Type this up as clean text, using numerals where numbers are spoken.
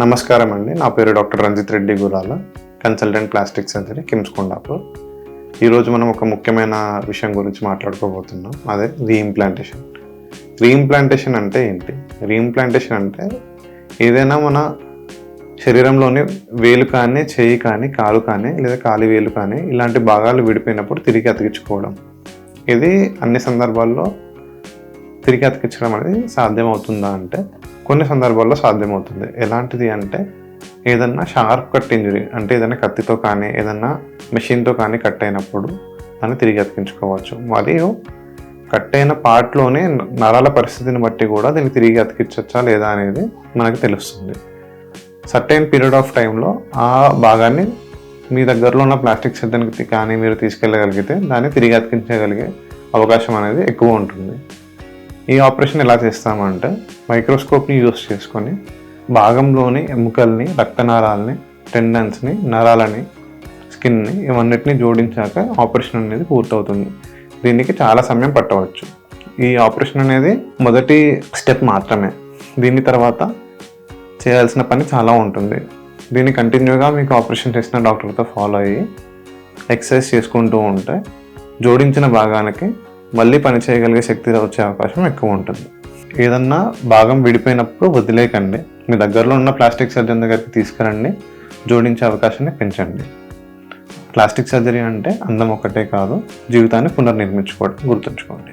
నమస్కారం అండి. నా పేరు doctor Ranjith Reddy Gurala, consultant plastic surgery, KIMS Kondapur. ఈరోజు మనం ఒక ముఖ్యమైన విషయం గురించి మాట్లాడుకోబోతున్నాం. అదే రీఇంప్లాంటేషన్. రీఇంప్లాంటేషన్ అంటే ఏంటి? రీఇంప్లాంటేషన్ అంటే ఏదైనా మన శరీరంలోని వేలు కానీ, చేయి కానీ, కాలు కానీ, లేదా కాలి వేలు కానీ ఇలాంటి భాగాలు విడిపోయినప్పుడు తిరిగి అతికించుకోవడం. ఇది అన్ని సందర్భాల్లో తిరిగి అతికించడం అనేది సాధ్యమవుతుందా అంటే కొన్ని సందర్భాల్లో సాధ్యమవుతుంది. ఎలాంటిది అంటే ఏదన్నా షార్ప్ కట్ ఇంజరీ, అంటే ఏదైనా కత్తితో కానీ ఏదన్నా మెషిన్తో కానీ కట్ అయినప్పుడు దాన్ని తిరిగి అతికించుకోవచ్చు. మరియు కట్ అయిన పార్ట్లోనే నరాల పరిస్థితిని బట్టి కూడా దీన్ని తిరిగి అతికించవచ్చా లేదా అనేది మనకు తెలుస్తుంది. సర్టెన్ పీరియడ్ ఆఫ్ టైంలో ఆ భాగాన్ని మీ దగ్గరలో ఉన్న ప్లాస్టిక్ సర్జన్కి కానీ మీరు తీసుకెళ్ళగలిగితే దాన్ని తిరిగి అతికించగలిగే అవకాశం అనేది ఎక్కువ ఉంటుంది. ఈ ఆపరేషన్ ఎలా చేస్తామంటే మైక్రోస్కోప్ని యూస్ చేసుకొని భాగంలోని ఎముకల్ని, రక్తనాళాలని, టెండన్స్ని, నరాలని, స్కిన్ని ఇవన్నిటిని జోడించాక ఆపరేషన్ అనేది పూర్తవుతుంది. దీనికి చాలా సమయం పట్టవచ్చు. ఈ ఆపరేషన్ అనేది మొదటి స్టెప్ మాత్రమే. దీని తర్వాత చేయాల్సిన పని చాలా ఉంటుంది. దీన్ని కంటిన్యూగా మీకు ఆపరేషన్ చేసిన డాక్టర్తో ఫాలో అయ్యి ఎక్సర్సైజ్ చేసుకుంటూ ఉంటే జోడించిన భాగానికి మళ్ళీ పని చేయగలిగే శక్తి వచ్చే అవకాశం ఎక్కువ ఉంటుంది. ఏదన్నా భాగం విడిపోయినప్పుడు వదిలేకండి. మీ దగ్గరలో ఉన్న ప్లాస్టిక్ సర్జన్ దగ్గరికి తీసుకురండి, జోడించే అవకాశాన్ని పెంచండి. ప్లాస్టిక్ సర్జరీ అంటే అందం ఒక్కటే కాదు, జీవితాన్ని పునర్నిర్మించుకోవడం గుర్తుంచుకోండి.